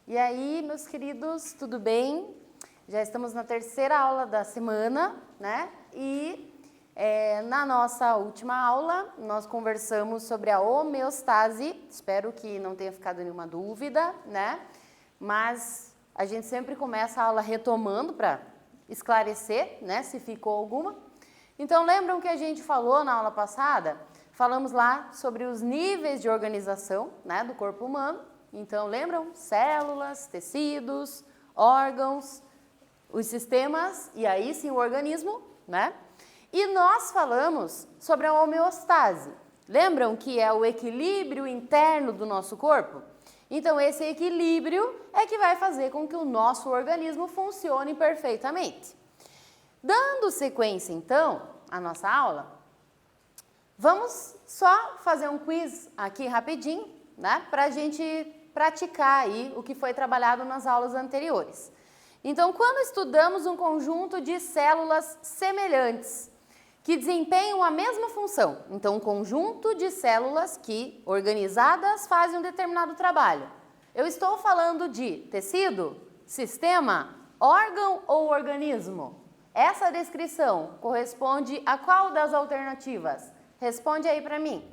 E aí, meus queridos, tudo bem? Já estamos na terceira aula da semana, né? E na nossa última aula, nós conversamos sobre a homeostase. Espero que não tenha ficado nenhuma dúvida, né? Mas a gente sempre começa a aula retomando para esclarecer, né? Se ficou alguma. Então, lembram que a gente falou na aula passada? Falamos lá sobre os níveis de organização, né, do corpo humano. Então, lembram? Células, tecidos, órgãos, os sistemas e aí sim o organismo, né? E nós falamos sobre a homeostase. Lembram que é o equilíbrio interno do nosso corpo? Então, esse equilíbrio é que vai fazer com que o nosso organismo funcione perfeitamente. Dando sequência, então, à nossa aula, vamos só fazer um quiz aqui rapidinho, né? Para a gente praticar aí o que foi trabalhado nas aulas anteriores. Então, quando estudamos um conjunto de células semelhantes, que desempenham a mesma função, então um conjunto de células que, organizadas, fazem um determinado trabalho. Eu estou falando de tecido, sistema, órgão ou organismo? Essa descrição corresponde a qual das alternativas? Responde aí para mim.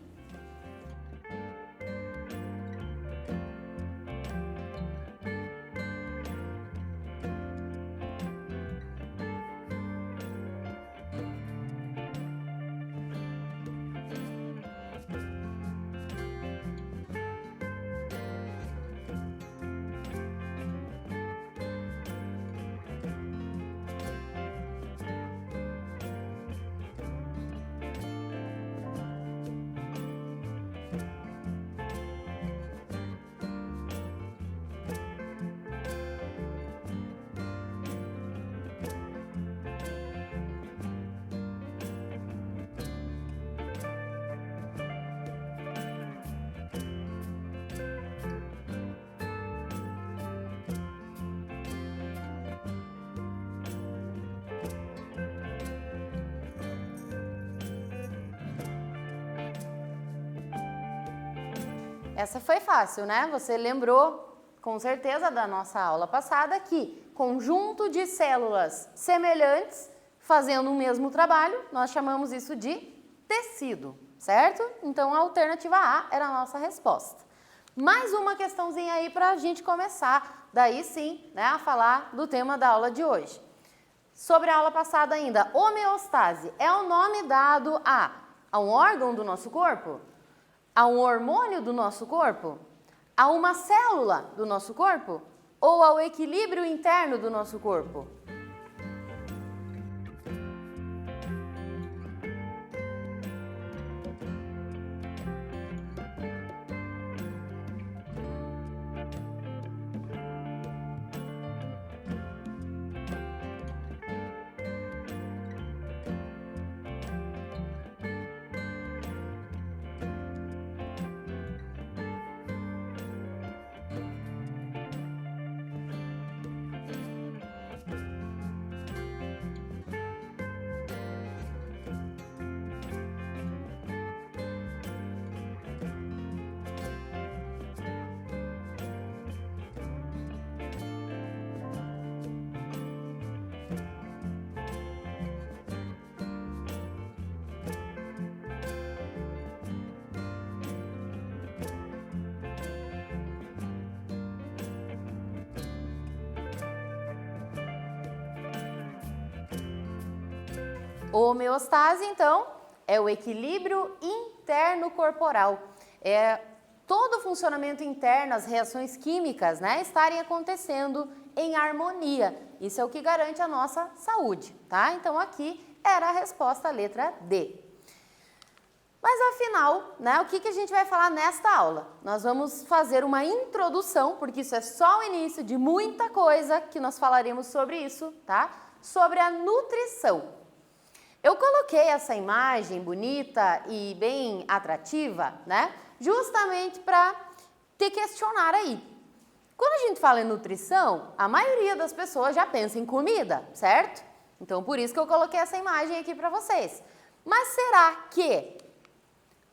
Essa foi fácil, né? Você lembrou com certeza da nossa aula passada que conjunto de células semelhantes fazendo o mesmo trabalho, nós chamamos isso de tecido, certo? Então a alternativa A era a nossa resposta. Mais uma questãozinha aí para a gente começar, daí sim, né, a falar do tema da aula de hoje. Sobre a aula passada ainda, homeostase é o nome dado a um órgão do nosso corpo? A um hormônio do nosso corpo? A uma célula do nosso corpo? Ou ao equilíbrio interno do nosso corpo? Homeostase, então, é o equilíbrio interno corporal. É todo o funcionamento interno, as reações químicas, né, estarem acontecendo em harmonia. Isso é o que garante a nossa saúde, tá? Então, aqui era a resposta, a letra D. Mas, afinal, né, o que a gente vai falar nesta aula? Nós vamos fazer uma introdução, porque isso é só o início de muita coisa que nós falaremos sobre isso, tá? Sobre a nutrição. Eu coloquei essa imagem bonita e bem atrativa, né? Justamente para te questionar aí. Quando a gente fala em nutrição, a maioria das pessoas já pensa em comida, certo? Então, por isso que eu coloquei essa imagem aqui para vocês. Mas será que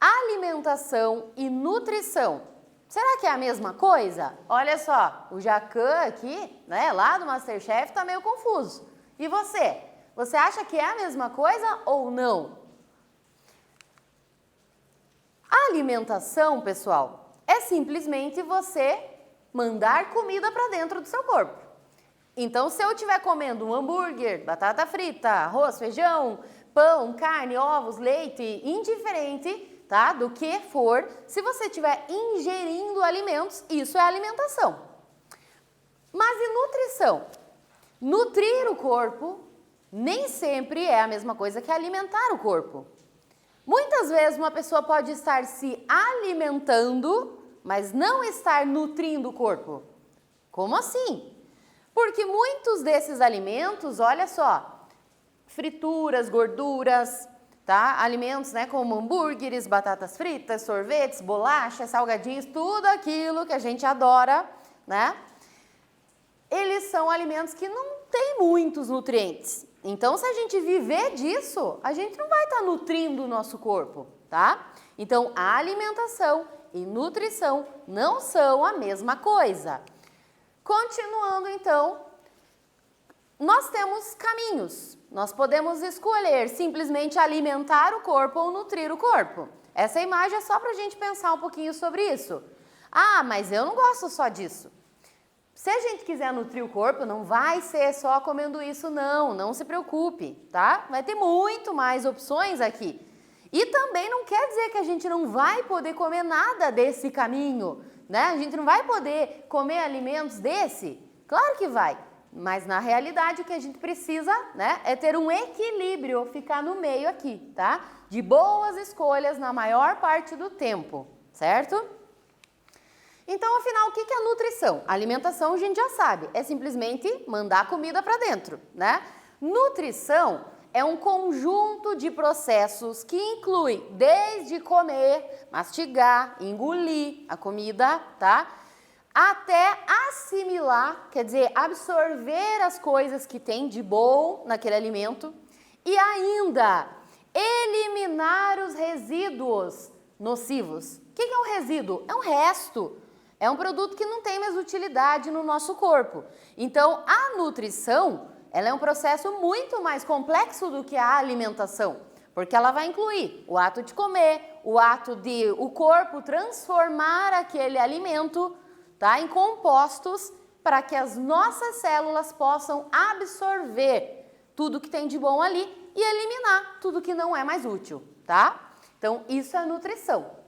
alimentação e nutrição, será que é a mesma coisa? Olha só, o Jacan aqui, né, lá do MasterChef, tá meio confuso. E você? Você acha que é a mesma coisa ou não? A alimentação, pessoal, é simplesmente você mandar comida para dentro do seu corpo. Então, se eu estiver comendo um hambúrguer, batata frita, arroz, feijão, pão, carne, ovos, leite, indiferente, tá? Do que for, se você estiver ingerindo alimentos, isso é alimentação. Mas e nutrição? Nutrir o corpo nem sempre é a mesma coisa que alimentar o corpo. Muitas vezes uma pessoa pode estar se alimentando, mas não estar nutrindo o corpo. Como assim? Porque muitos desses alimentos, olha só, frituras, gorduras, tá? Alimentos, né, como hambúrgueres, batatas fritas, sorvetes, bolachas, salgadinhos, tudo aquilo que a gente adora, né? Eles são alimentos que não têm muitos nutrientes. Então, se a gente viver disso, a gente não vai estar nutrindo o nosso corpo, tá? Então, a alimentação e nutrição não são a mesma coisa. Continuando, então, nós temos caminhos. Nós podemos escolher simplesmente alimentar o corpo ou nutrir o corpo. Essa imagem é só para a gente pensar um pouquinho sobre isso. Ah, mas eu não gosto só disso. Se a gente quiser nutrir o corpo, não vai ser só comendo isso, não se preocupe, tá? Vai ter muito mais opções aqui. E também não quer dizer que a gente não vai poder comer nada desse caminho, né? A gente não vai poder comer alimentos desse? Claro que vai, mas na realidade o que a gente precisa, né, é ter um equilíbrio, ficar no meio aqui, tá? De boas escolhas na maior parte do tempo, certo? Então, afinal, o que é a nutrição? A alimentação a gente já sabe, é simplesmente mandar comida para dentro, né? Nutrição é um conjunto de processos que inclui desde comer, mastigar, engolir a comida, tá? Até assimilar, quer dizer, absorver as coisas que tem de bom naquele alimento e ainda eliminar os resíduos nocivos. O que é um resíduo? É um resto. É um produto que não tem mais utilidade no nosso corpo. Então, a nutrição, ela é um processo muito mais complexo do que a alimentação, porque ela vai incluir o ato de comer, o ato de o corpo transformar aquele alimento, tá, em compostos para que as nossas células possam absorver tudo que tem de bom ali e eliminar tudo que não é mais útil, tá? Então, isso é nutrição.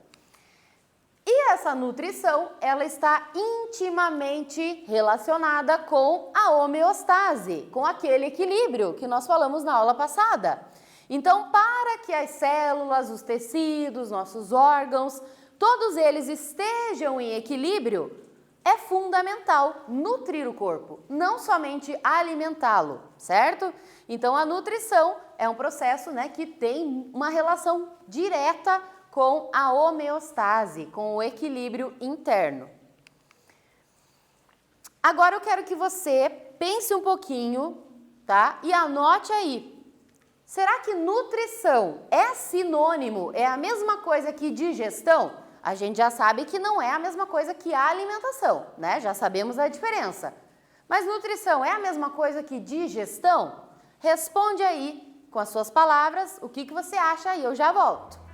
E essa nutrição, ela está intimamente relacionada com a homeostase, com aquele equilíbrio que nós falamos na aula passada. Então, para que as células, os tecidos, nossos órgãos, todos eles estejam em equilíbrio, é fundamental nutrir o corpo, não somente alimentá-lo, certo? Então, a nutrição é um processo, né, que tem uma relação direta com a homeostase, com o equilíbrio interno. Agora eu quero que você pense um pouquinho, tá? E anote aí. Será que nutrição é sinônimo, é a mesma coisa que digestão? A gente já sabe que não é a mesma coisa que a alimentação, né? Já sabemos a diferença. Mas nutrição é a mesma coisa que digestão? Responde aí com as suas palavras o que você acha e eu já volto.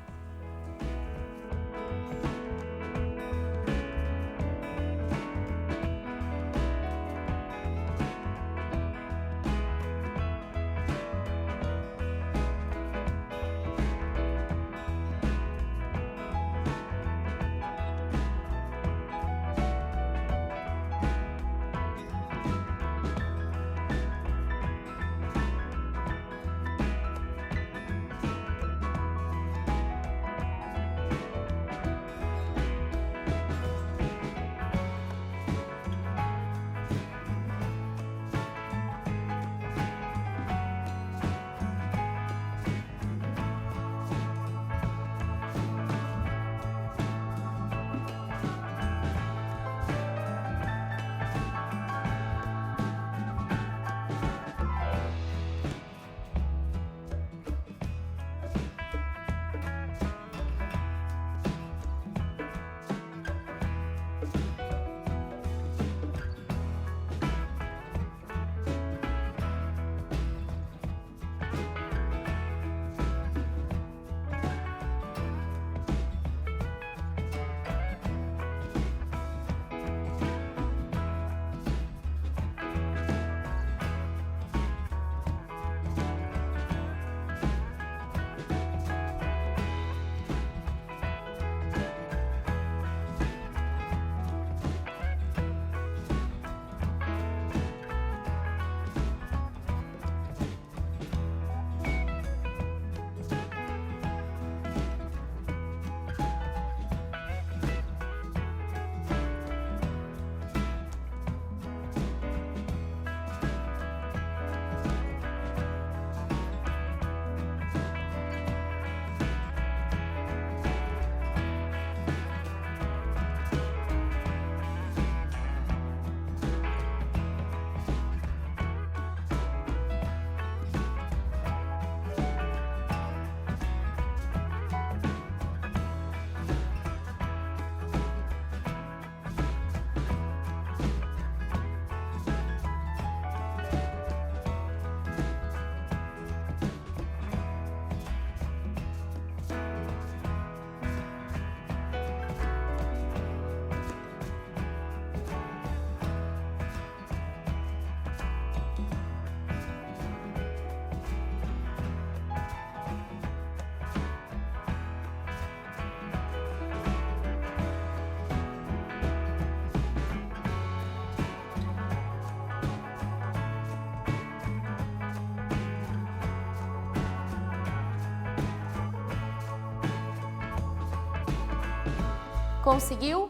Conseguiu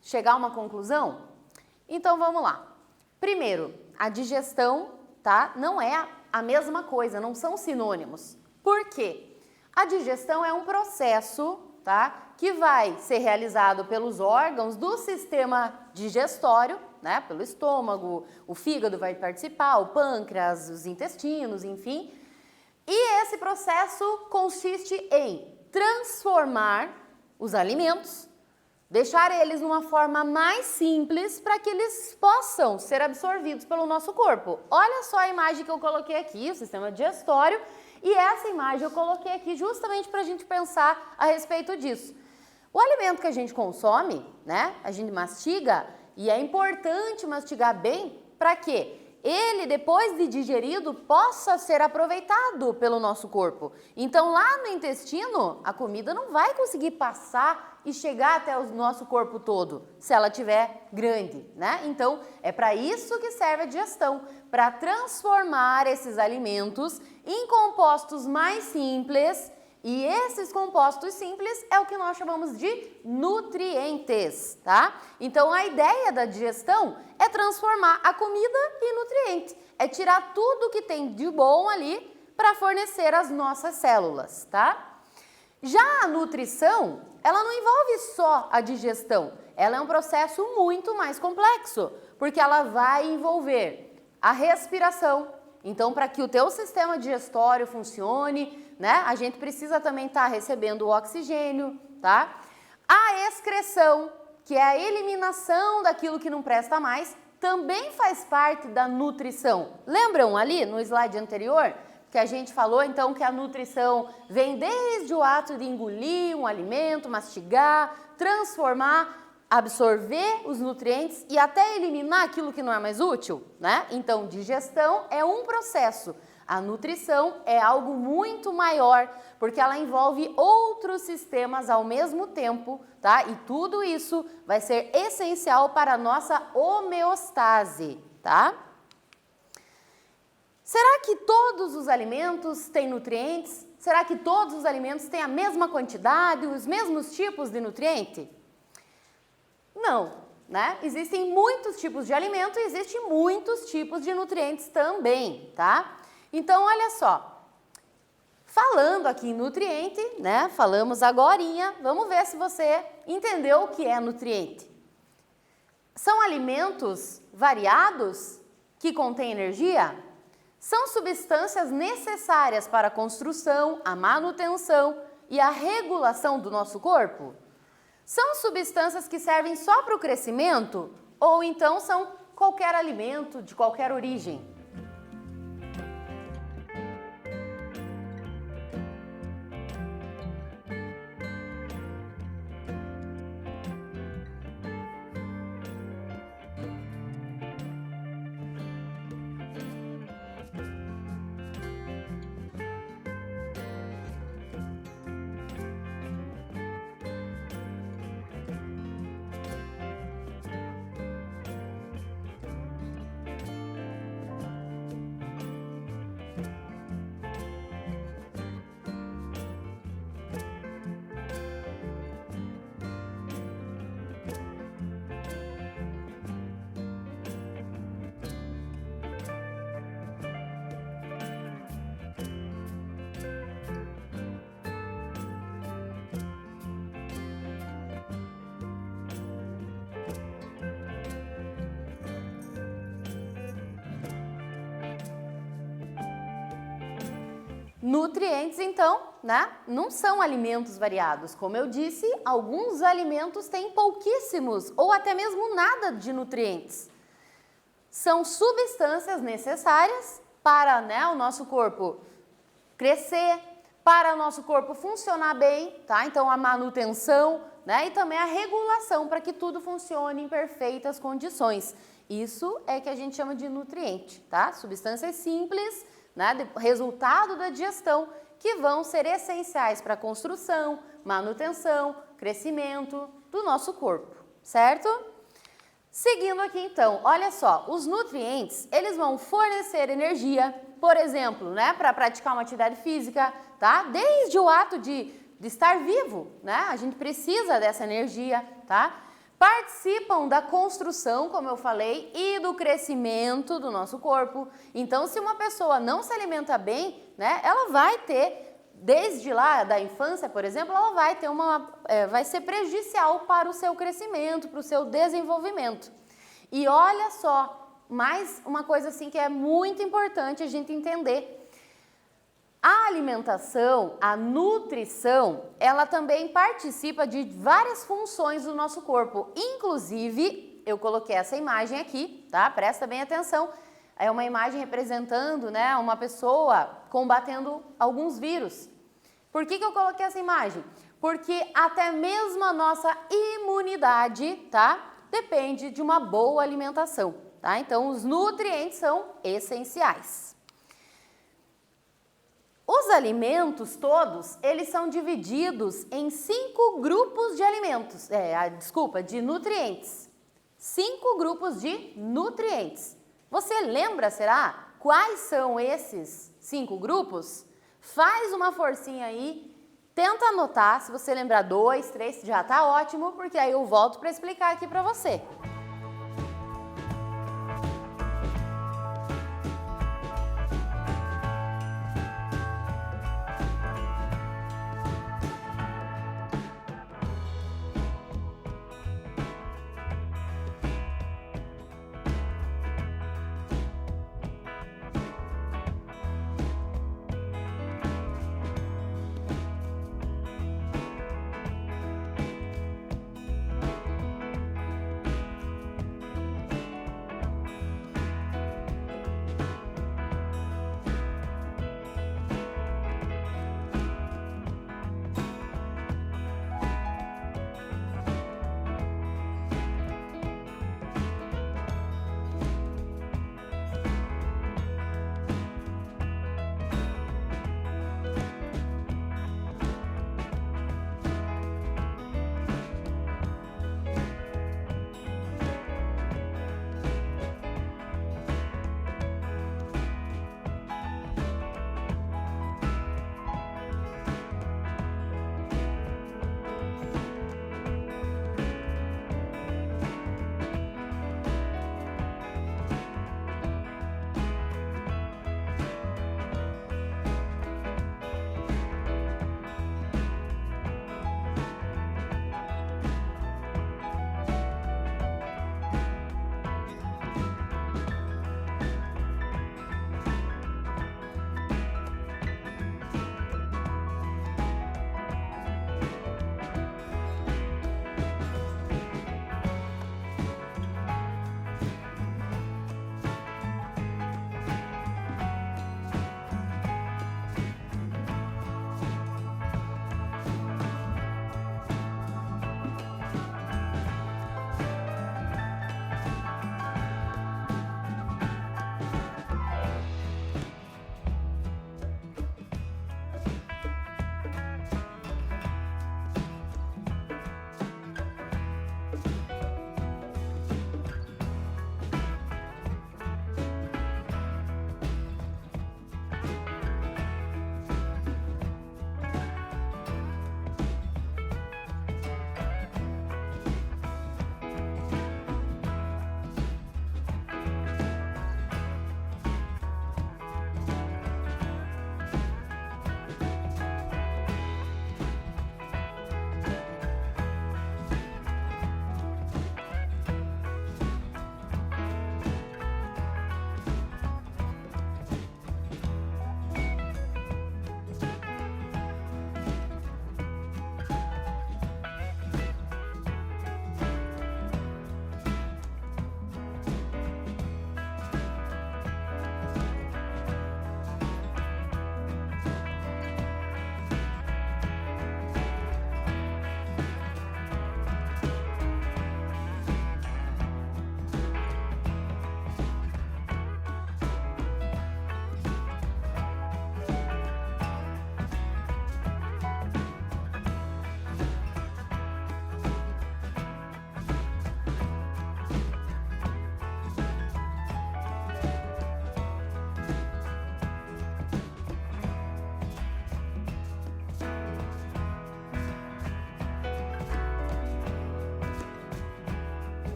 chegar a uma conclusão? Então vamos lá. Primeiro, a digestão, tá? Não é a mesma coisa, não são sinônimos. Por quê? A digestão é um processo, tá? Que vai ser realizado pelos órgãos do sistema digestório, né? Pelo estômago, o fígado vai participar, o pâncreas, os intestinos, enfim. E esse processo consiste em transformar os alimentos, deixar eles numa forma mais simples para que eles possam ser absorvidos pelo nosso corpo. Olha só a imagem que eu coloquei aqui, o sistema digestório, e essa imagem eu coloquei aqui justamente para a gente pensar a respeito disso. O alimento que a gente consome, né, a gente mastiga, e é importante mastigar bem para quê? Ele, depois de digerido, possa ser aproveitado pelo nosso corpo. Então, lá no intestino, a comida não vai conseguir passar e chegar até o nosso corpo todo, se ela estiver grande, né? Então, é para isso que serve a digestão, para transformar esses alimentos em compostos mais simples. E esses compostos simples é o que nós chamamos de nutrientes, tá? Então, a ideia da digestão é transformar a comida em nutriente, é tirar tudo que tem de bom ali para fornecer as nossas células, tá? Já a nutrição, ela não envolve só a digestão, ela é um processo muito mais complexo, porque ela vai envolver a respiração. Então, para que o teu sistema digestório funcione, né, a gente precisa também estar recebendo o oxigênio, tá? A excreção, que é a eliminação daquilo que não presta mais, também faz parte da nutrição. Lembram ali no slide anterior que a gente falou então que a nutrição vem desde o ato de engolir um alimento, mastigar, transformar, absorver os nutrientes e até eliminar aquilo que não é mais útil, né? Então, digestão é um processo. A nutrição é algo muito maior, porque ela envolve outros sistemas ao mesmo tempo, tá? E tudo isso vai ser essencial para a nossa homeostase, tá? Será que todos os alimentos têm nutrientes? Será que todos os alimentos têm a mesma quantidade, os mesmos tipos de nutriente? Não, né? Existem muitos tipos de alimento e existem muitos tipos de nutrientes também, tá? Então, olha só, falando aqui em nutriente, né? Falamos agorinha, vamos ver se você entendeu o que é nutriente. São alimentos variados que contêm energia? São substâncias necessárias para a construção, a manutenção e a regulação do nosso corpo? São substâncias que servem só para o crescimento ou então são qualquer alimento de qualquer origem? Nutrientes, então, né, não são alimentos variados. Como eu disse, alguns alimentos têm pouquíssimos ou até mesmo nada de nutrientes. São substâncias necessárias para, né, o nosso corpo crescer, para o nosso corpo funcionar bem, tá? Então, a manutenção, né, e também a regulação para que tudo funcione em perfeitas condições. Isso é que a gente chama de nutriente, tá? Substâncias simples, né, resultado da digestão, que vão ser essenciais para a construção, manutenção, crescimento do nosso corpo, certo? Seguindo aqui então, olha só, os nutrientes, eles vão fornecer energia, por exemplo, né, para praticar uma atividade física, tá? Desde o ato de estar vivo, né? A gente precisa dessa energia, tá? Participam da construção, como eu falei, e do crescimento do nosso corpo. Então, se uma pessoa não se alimenta bem, né, ela vai ter, desde lá da infância, por exemplo, ela vai ter vai ser prejudicial para o seu crescimento, para o seu desenvolvimento. E olha só, mais uma coisa assim que é muito importante a gente entender. A alimentação, a nutrição, ela também participa de várias funções do nosso corpo. Inclusive, eu coloquei essa imagem aqui, tá? Presta bem atenção. É uma imagem representando, né, uma pessoa combatendo alguns vírus. Por que eu coloquei essa imagem? Porque até mesmo a nossa imunidade, tá, depende de uma boa alimentação, tá? Então, os nutrientes são essenciais. Os alimentos todos, eles são divididos em 5 grupos de alimentos, de nutrientes. 5 grupos de nutrientes. Você lembra, será? Quais são esses 5 grupos? Faz uma forcinha aí, tenta anotar, se você lembrar 2, 3, já tá ótimo, porque aí eu volto para explicar aqui para você.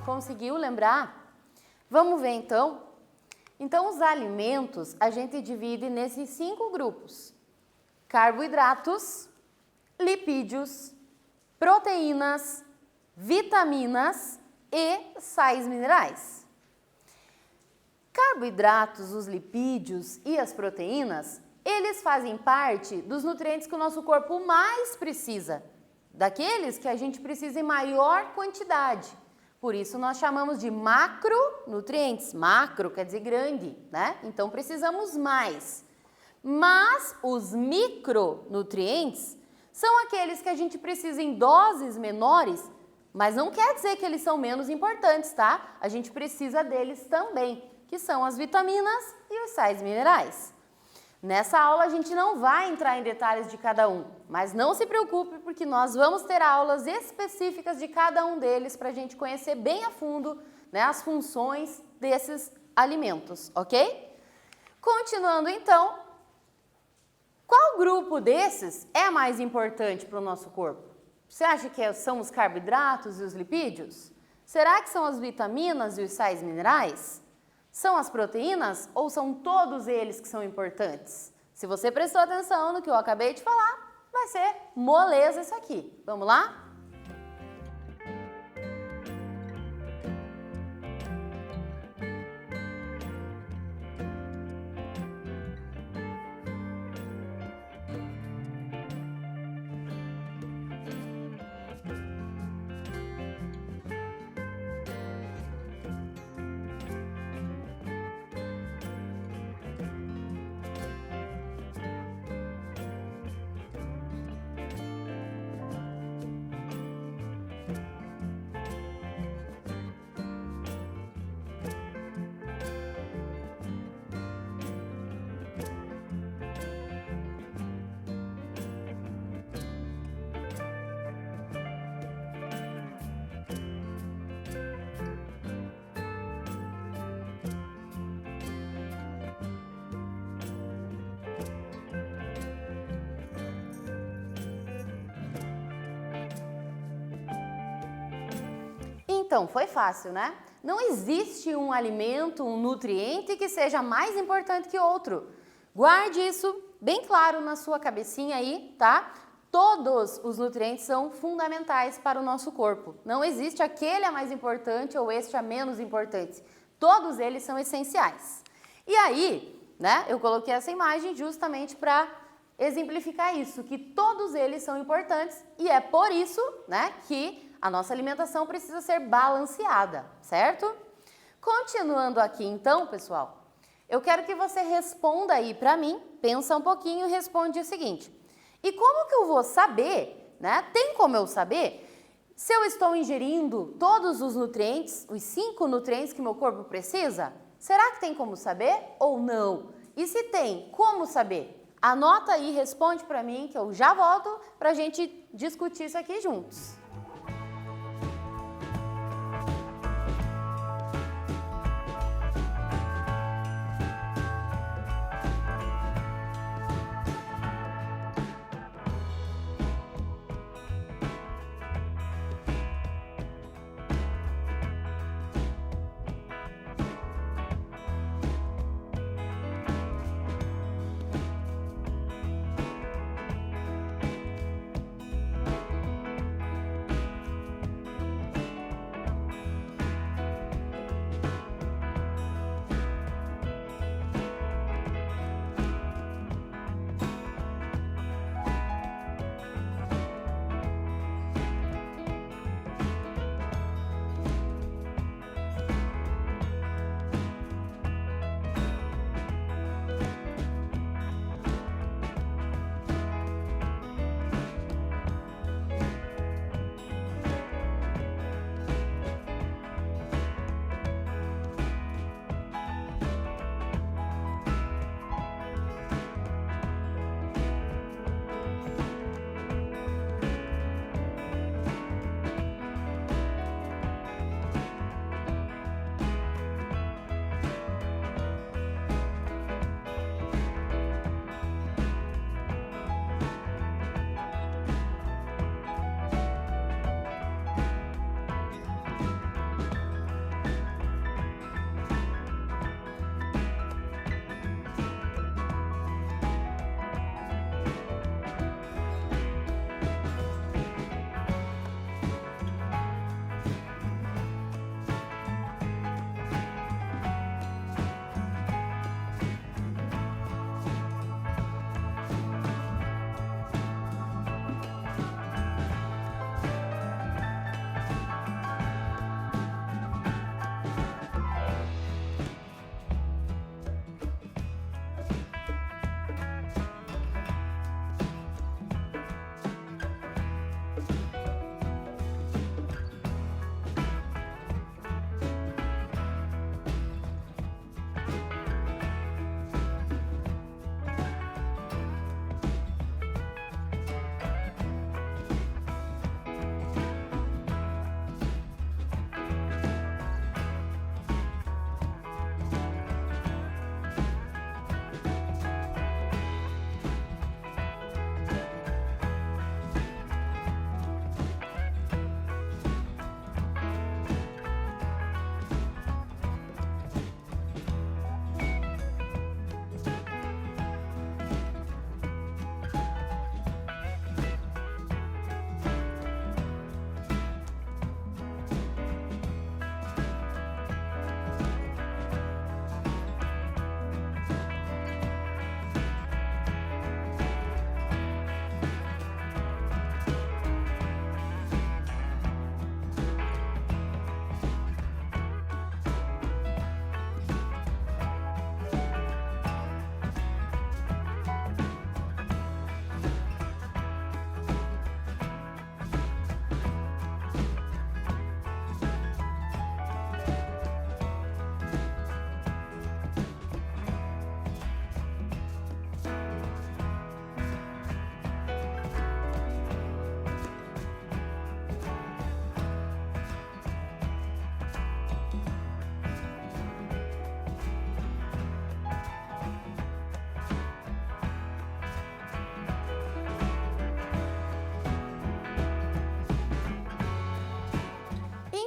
Conseguiu lembrar? Vamos ver então? Então, os alimentos a gente divide nesses 5 grupos: carboidratos, lipídios, proteínas, vitaminas e sais minerais. Carboidratos, os lipídios e as proteínas, eles fazem parte dos nutrientes que o nosso corpo mais precisa, daqueles que a gente precisa em maior quantidade. Por isso nós chamamos de macronutrientes. Macro quer dizer grande, né? Então precisamos mais. Mas os micronutrientes são aqueles que a gente precisa em doses menores, mas não quer dizer que eles são menos importantes, tá? A gente precisa deles também, que são as vitaminas e os sais minerais. Nessa aula a gente não vai entrar em detalhes de cada um, mas não se preocupe porque nós vamos ter aulas específicas de cada um deles para a gente conhecer bem a fundo, né, as funções desses alimentos, ok? Continuando então, qual grupo desses é mais importante para o nosso corpo? Você acha que são os carboidratos e os lipídios? Será que são as vitaminas e os sais minerais? São as proteínas ou são todos eles que são importantes? Se você prestou atenção no que eu acabei de falar, vai ser moleza isso aqui. Vamos lá? Então, foi fácil, né? Não existe um alimento, um nutriente que seja mais importante que outro. Guarde isso bem claro na sua cabecinha aí, tá? Todos os nutrientes são fundamentais para o nosso corpo. Não existe aquele a mais importante ou este a menos importante. Todos eles são essenciais. E aí, né, eu coloquei essa imagem justamente para exemplificar isso, que todos eles são importantes e é por isso, né, que a nossa alimentação precisa ser balanceada, certo? Continuando aqui então, pessoal, eu quero que você responda aí para mim, pensa um pouquinho e responde o seguinte: e como que eu vou saber, né? Tem como eu saber se eu estou ingerindo todos os nutrientes, os 5 nutrientes que meu corpo precisa? Será que tem como saber ou não? E se tem, como saber? Anota aí, responde para mim que eu já volto para a gente discutir isso aqui juntos.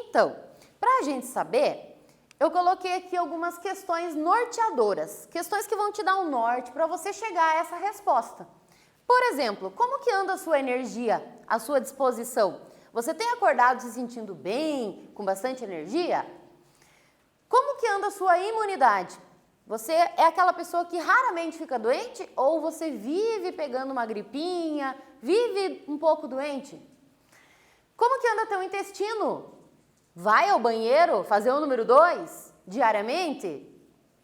Então, para a gente saber, eu coloquei aqui algumas questões norteadoras, questões que vão te dar um norte para você chegar a essa resposta. Por exemplo, como que anda a sua energia, a sua disposição? Você tem acordado se sentindo bem, com bastante energia? Como que anda a sua imunidade? Você é aquela pessoa que raramente fica doente ou você vive pegando uma gripinha, vive um pouco doente? Como que anda teu intestino? Vai ao banheiro fazer o número 2 diariamente?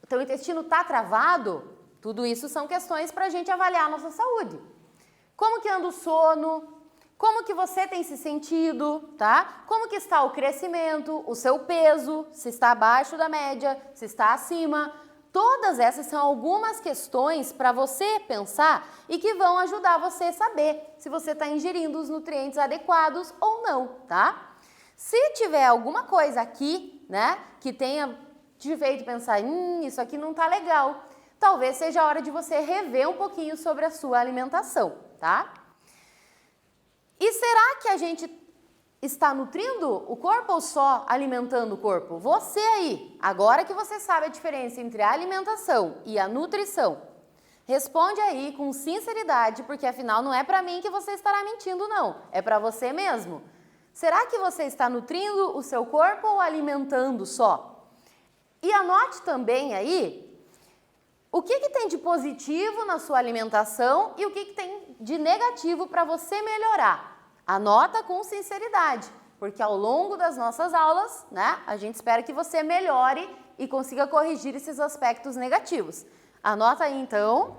O teu intestino está travado? Tudo isso são questões para a gente avaliar a nossa saúde. Como que anda o sono? Como que você tem se sentido, tá? Como que está o crescimento, o seu peso, se está abaixo da média, se está acima? Todas essas são algumas questões para você pensar e que vão ajudar você a saber se você está ingerindo os nutrientes adequados ou não, tá? Se tiver alguma coisa aqui, né, que tenha te feito pensar, isso aqui não tá legal, talvez seja a hora de você rever um pouquinho sobre a sua alimentação, tá? E será que a gente está nutrindo o corpo ou só alimentando o corpo? Você aí, agora que você sabe a diferença entre a alimentação e a nutrição, responde aí com sinceridade, porque afinal não é para mim que você estará mentindo não, é para você mesmo. Será que você está nutrindo o seu corpo ou alimentando só? E anote também aí o que tem de positivo na sua alimentação e o que tem de negativo para você melhorar. Anota com sinceridade, porque ao longo das nossas aulas, né, a gente espera que você melhore e consiga corrigir esses aspectos negativos. Anota aí então.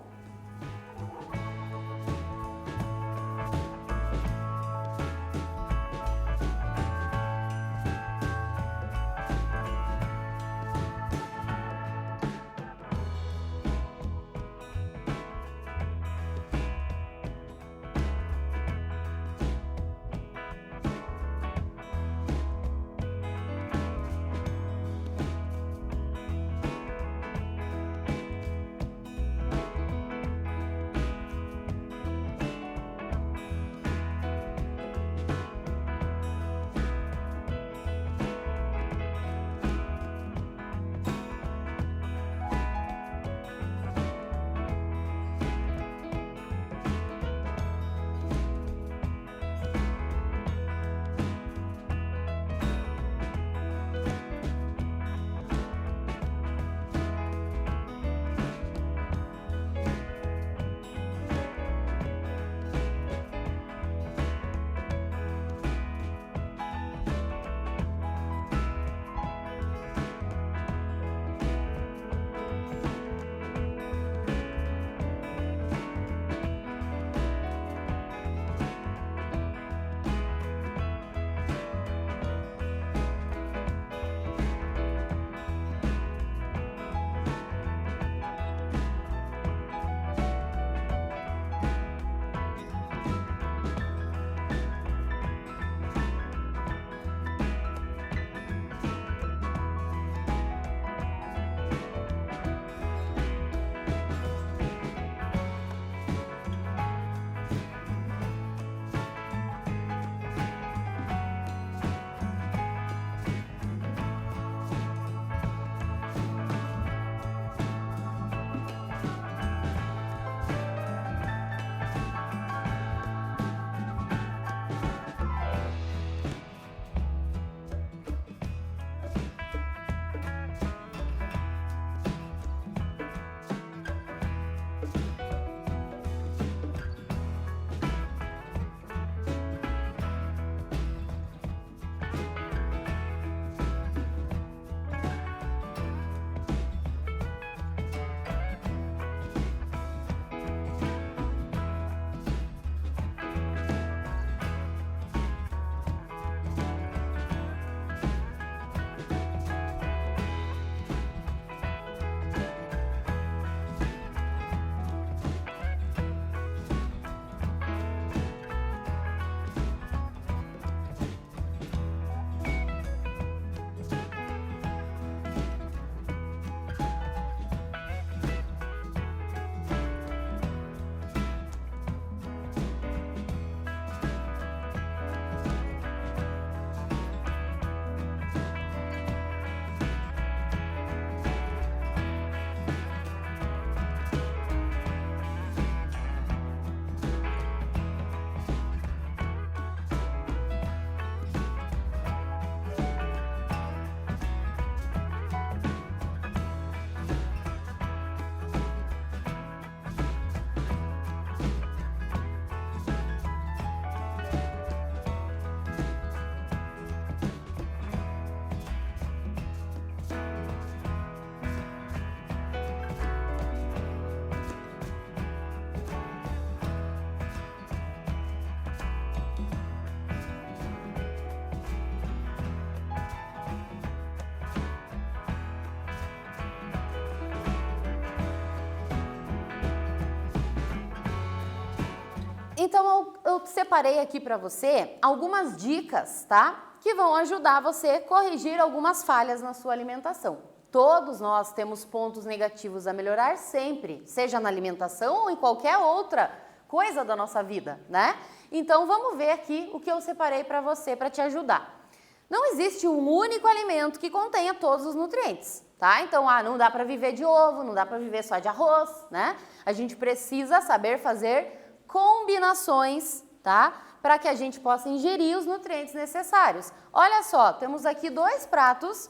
Então, eu separei aqui para você algumas dicas, tá? Que vão ajudar você a corrigir algumas falhas na sua alimentação. Todos nós temos pontos negativos a melhorar sempre, seja na alimentação ou em qualquer outra coisa da nossa vida, né? Então, vamos ver aqui o que eu separei para você para te ajudar. Não existe um único alimento que contenha todos os nutrientes, tá? Então, não dá para viver de ovo, não dá para viver só de arroz, né? A gente precisa saber fazer combinações, tá? Para que a gente possa ingerir os nutrientes necessários. Olha só, temos aqui 2 pratos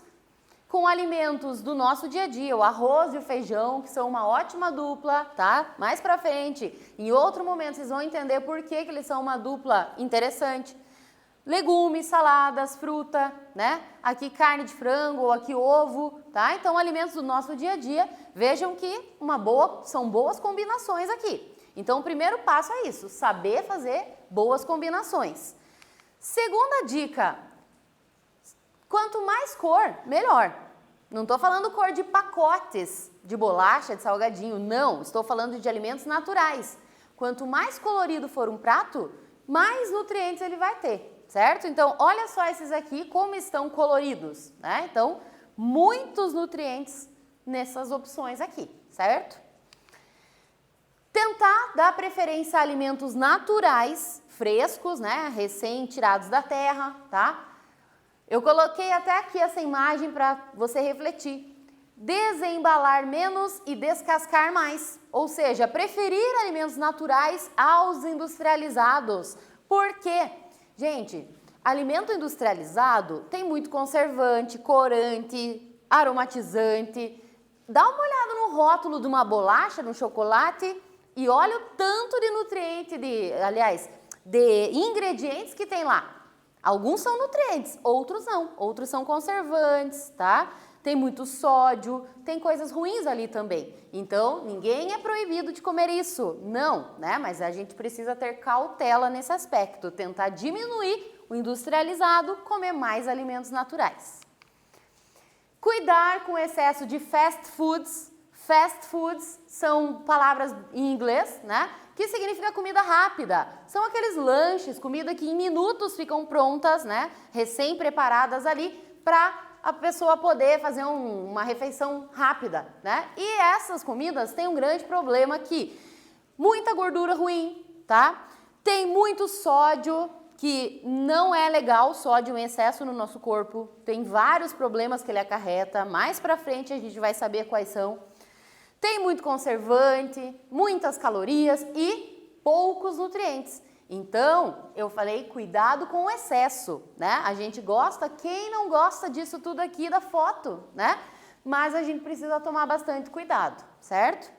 com alimentos do nosso dia a dia, o arroz e o feijão, que são uma ótima dupla, tá? Mais pra frente, em outro momento, vocês vão entender por que eles são uma dupla interessante. Legumes, saladas, fruta, né? Aqui carne de frango ou aqui ovo, tá? Então, alimentos do nosso dia a dia, vejam que são boas combinações aqui. Então, o primeiro passo é isso, saber fazer boas combinações. Segunda dica, quanto mais cor, melhor. Não estou falando cor de pacotes de bolacha, de salgadinho, não. Estou falando de alimentos naturais. Quanto mais colorido for um prato, mais nutrientes ele vai ter, certo? Então, olha só esses aqui como estão coloridos, né? Então, muitos nutrientes nessas opções aqui, certo? Tentar dar preferência a alimentos naturais, frescos, né? Recém-tirados da terra, tá? Eu coloquei até aqui essa imagem para você refletir. Desembalar menos e descascar mais. Ou seja, preferir alimentos naturais aos industrializados. Por quê? Gente, alimento industrializado tem muito conservante, corante, aromatizante. Dá uma olhada no rótulo de uma bolacha, de um chocolate e olha o tanto de nutriente, de ingredientes que tem lá. Alguns são nutrientes, outros não. Outros são conservantes, tá? Tem muito sódio, tem coisas ruins ali também. Então, ninguém é proibido de comer isso. Não, né? Mas a gente precisa ter cautela nesse aspecto. Tentar diminuir o industrializado, comer mais alimentos naturais. Cuidar com o excesso de fast foods. Fast foods são palavras em inglês, né? Que significa comida rápida. São aqueles lanches, comida que em minutos ficam prontas, né? Recém-preparadas ali para a pessoa poder fazer uma refeição rápida, né? E essas comidas têm um grande problema aqui. Muita gordura ruim, tá? Tem muito sódio, que não é legal, sódio em excesso no nosso corpo. Tem vários problemas que ele acarreta. Mais pra frente a gente vai saber quais são. Tem muito conservante, muitas calorias e poucos nutrientes. Então, eu falei, cuidado com o excesso, né? A gente gosta, quem não gosta disso tudo aqui da foto, né? Mas a gente precisa tomar bastante cuidado, certo?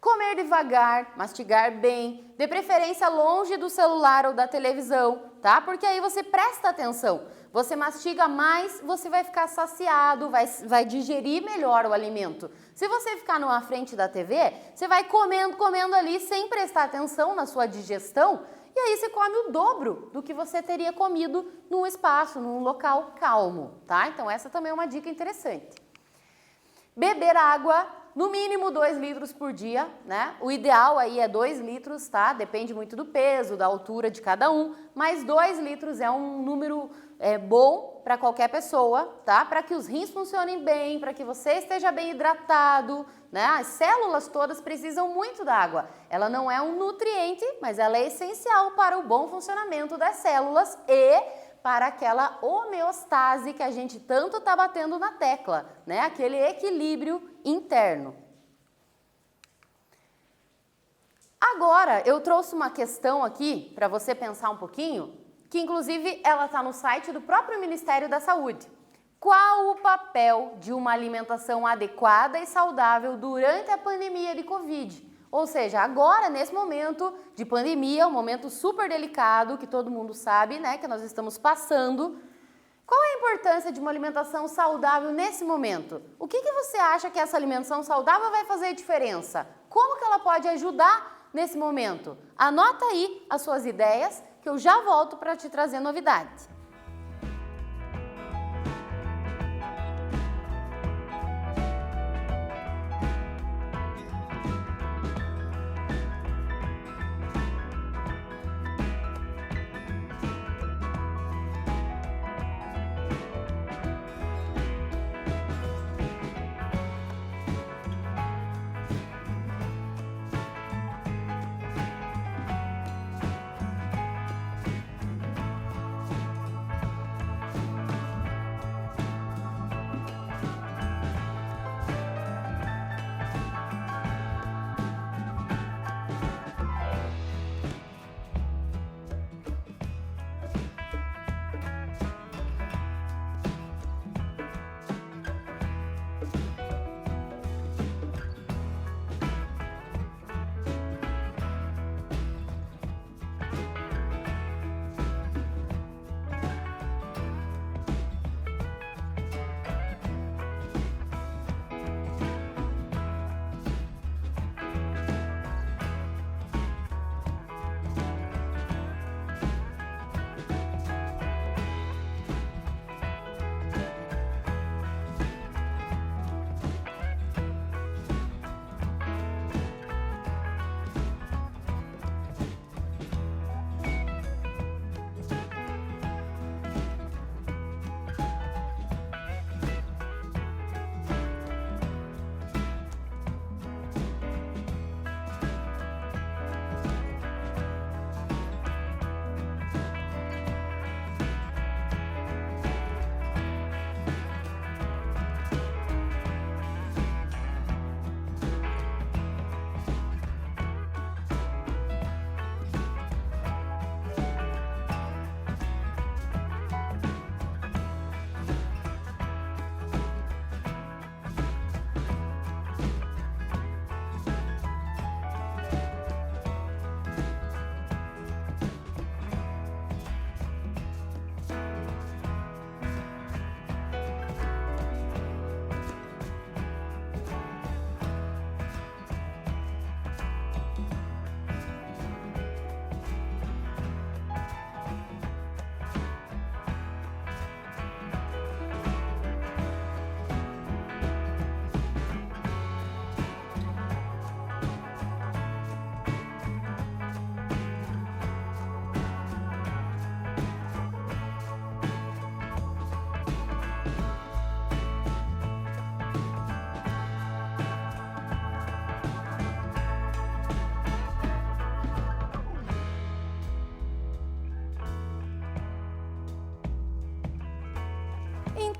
Comer devagar, mastigar bem, de preferência longe do celular ou da televisão, tá? Porque aí você presta atenção. Você mastiga mais, você vai ficar saciado, vai digerir melhor o alimento. Se você ficar na frente da TV, você vai comendo ali sem prestar atenção na sua digestão e aí você come o dobro do que você teria comido num espaço, num local calmo, tá? Então essa também é uma dica interessante. Beber água, no mínimo 2 litros por dia, né? O ideal aí é 2 litros, tá? Depende muito do peso, da altura de cada um, mas 2 litros é um número bom para qualquer pessoa, tá? Para que os rins funcionem bem, para que você esteja bem hidratado, né? As células todas precisam muito da água. Ela não é um nutriente, mas ela é essencial para o bom funcionamento das células e para aquela homeostase que a gente tanto está batendo na tecla, né? Aquele equilíbrio interno. Agora, eu trouxe uma questão aqui para você pensar um pouquinho, que inclusive ela está no site do próprio Ministério da Saúde. Qual o papel de uma alimentação adequada e saudável durante a pandemia de Covid? Ou seja, agora, nesse momento de pandemia, um momento super delicado, que todo mundo sabe, né, que nós estamos passando. Qual é a importância de uma alimentação saudável nesse momento? O que você acha que essa alimentação saudável vai fazer diferença? Como que ela pode ajudar nesse momento? Anota aí as suas ideias, que eu já volto para te trazer novidades.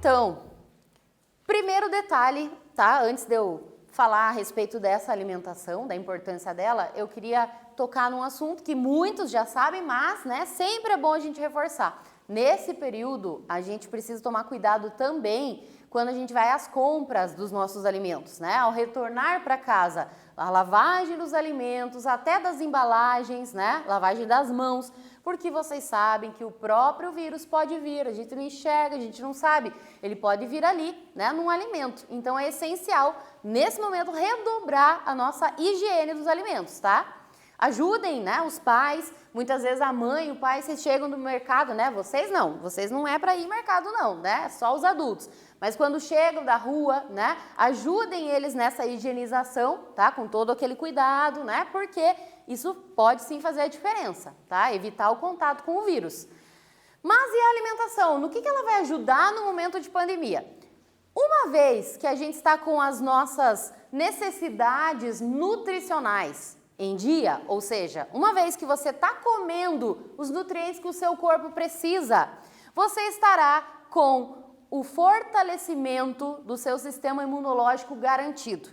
então, primeiro detalhe, tá? Antes de eu falar a respeito dessa alimentação, da importância dela, eu queria tocar num assunto que muitos já sabem, mas, né, sempre é bom a gente reforçar. Nesse período, a gente precisa tomar cuidado também quando a gente vai às compras dos nossos alimentos, né? Ao retornar para casa, a lavagem dos alimentos, até das embalagens, né? Lavagem das mãos, porque vocês sabem que o próprio vírus pode vir, a gente não enxerga, a gente não sabe, ele pode vir ali, né, num alimento. Então é essencial, nesse momento, redobrar a nossa higiene dos alimentos, tá? Ajudem, né, os pais, muitas vezes a mãe, o pai, vocês chegam no mercado, né, vocês não é para ir mercado não, né, só os adultos. Mas quando chegam da rua, né, ajudem eles nessa higienização, tá, com todo aquele cuidado, né, porque isso pode sim fazer a diferença, tá, evitar o contato com o vírus. Mas e a alimentação? No que ela vai ajudar no momento de pandemia? Uma vez que a gente está com as nossas necessidades nutricionais em dia, ou seja, uma vez que você está comendo os nutrientes que o seu corpo precisa, você estará com o fortalecimento do seu sistema imunológico garantido.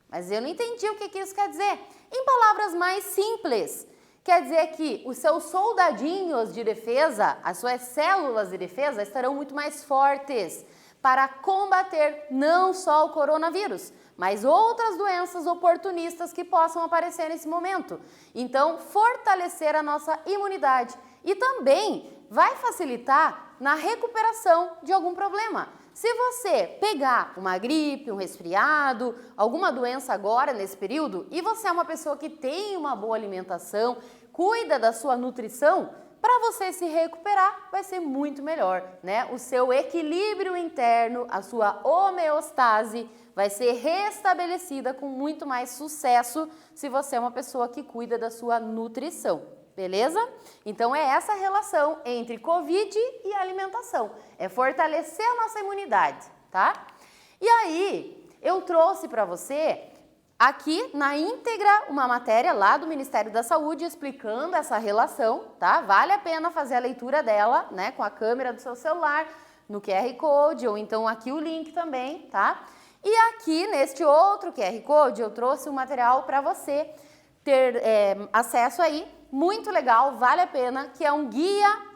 Mas eu não entendi o que isso quer dizer. Em palavras mais simples, quer dizer que os seus soldadinhos de defesa, as suas células de defesa estarão muito mais fortes para combater não só o coronavírus, mas outras doenças oportunistas que possam aparecer nesse momento. Então, fortalecer a nossa imunidade e também vai facilitar na recuperação de algum problema. Se você pegar uma gripe, um resfriado, alguma doença agora nesse período e você é uma pessoa que tem uma boa alimentação, cuida da sua nutrição, para você se recuperar vai ser muito melhor, né? O seu equilíbrio interno, a sua homeostase vai ser restabelecida com muito mais sucesso se você é uma pessoa que cuida da sua nutrição, beleza? Então é essa relação entre Covid e alimentação, é fortalecer a nossa imunidade, tá? E aí, eu trouxe para você aqui na íntegra uma matéria lá do Ministério da Saúde explicando essa relação, tá? Vale a pena fazer a leitura dela, né, com a câmera do seu celular, no QR Code, ou então aqui o link também, tá? E aqui neste outro QR Code eu trouxe um material para você ter acesso aí, muito legal, vale a pena, que é um guia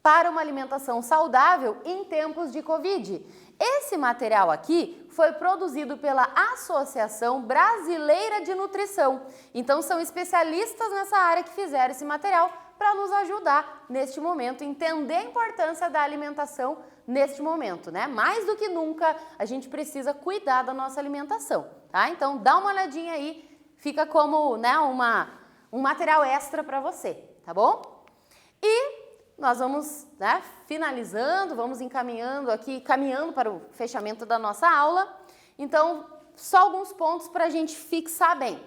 para uma alimentação saudável em tempos de Covid. Esse material aqui foi produzido pela Associação Brasileira de Nutrição. Então são especialistas nessa área que fizeram esse material para nos ajudar neste momento, entender a importância da alimentação neste momento, né? Mais do que nunca a gente precisa cuidar da nossa alimentação, tá? Então dá uma olhadinha aí, fica como, né, um material extra para você, tá bom? E nós vamos, né, finalizando, vamos encaminhando aqui, caminhando para o fechamento da nossa aula. Então, só alguns pontos para a gente fixar bem.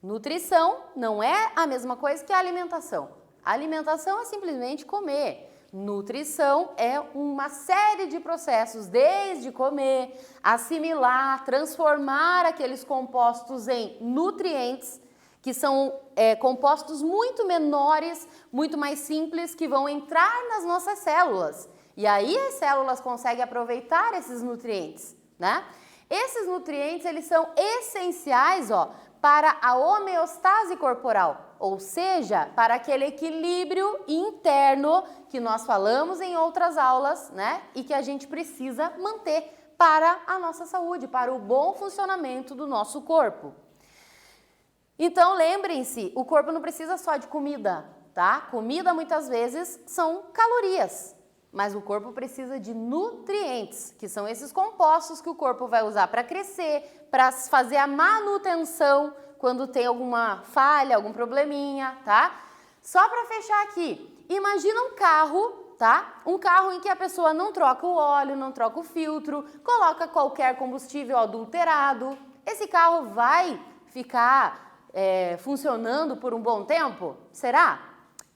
Nutrição não é a mesma coisa que a alimentação. A alimentação é simplesmente comer. Nutrição é uma série de processos, desde comer, assimilar, transformar aqueles compostos em nutrientes, que são compostos muito menores, muito mais simples, que vão entrar nas nossas células. E aí as células conseguem aproveitar esses nutrientes, né? Esses nutrientes, eles são essenciais, ó, para a homeostase corporal, ou seja, para aquele equilíbrio interno que nós falamos em outras aulas, né? E que a gente precisa manter para a nossa saúde, para o bom funcionamento do nosso corpo. Então, lembrem-se, o corpo não precisa só de comida, tá? Comida, muitas vezes, são calorias, mas o corpo precisa de nutrientes, que são esses compostos que o corpo vai usar para crescer, para fazer a manutenção quando tem alguma falha, algum probleminha, tá? Só para fechar aqui, imagina um carro, tá? Um carro em que a pessoa não troca o óleo, não troca o filtro, coloca qualquer combustível adulterado. Esse carro vai ficar funcionando por um bom tempo? Será?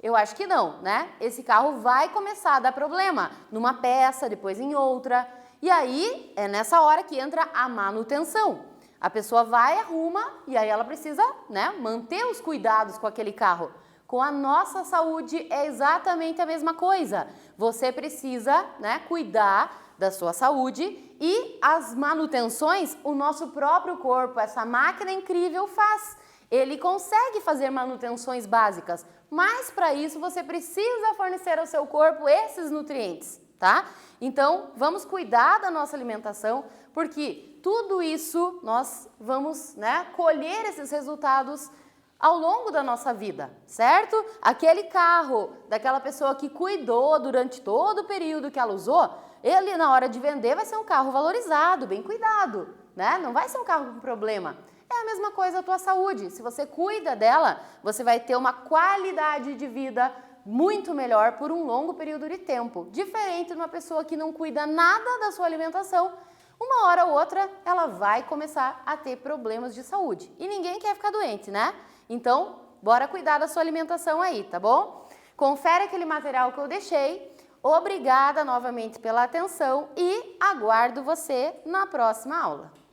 Eu acho que não, né? Esse carro vai começar a dar problema numa peça, depois em outra. E aí é nessa hora que entra a manutenção. A pessoa vai, arruma e aí ela precisa, né, manter os cuidados com aquele carro. Com a nossa saúde é exatamente a mesma coisa. Você precisa, né, cuidar da sua saúde e as manutenções o nosso próprio corpo, essa máquina incrível faz. Ele consegue fazer manutenções básicas, mas para isso você precisa fornecer ao seu corpo esses nutrientes, tá? Então, vamos cuidar da nossa alimentação, porque tudo isso nós vamos, colher esses resultados ao longo da nossa vida, certo? Aquele carro daquela pessoa que cuidou durante todo o período que ela usou, ele na hora de vender vai ser um carro valorizado, bem cuidado, né? Não vai ser um carro com problema. É a mesma coisa a tua saúde. Se você cuida dela, você vai ter uma qualidade de vida muito melhor por um longo período de tempo. Diferente de uma pessoa que não cuida nada da sua alimentação, uma hora ou outra ela vai começar a ter problemas de saúde. E ninguém quer ficar doente, né? Então, bora cuidar da sua alimentação aí, tá bom? Confere aquele material que eu deixei. Obrigada novamente pela atenção e aguardo você na próxima aula.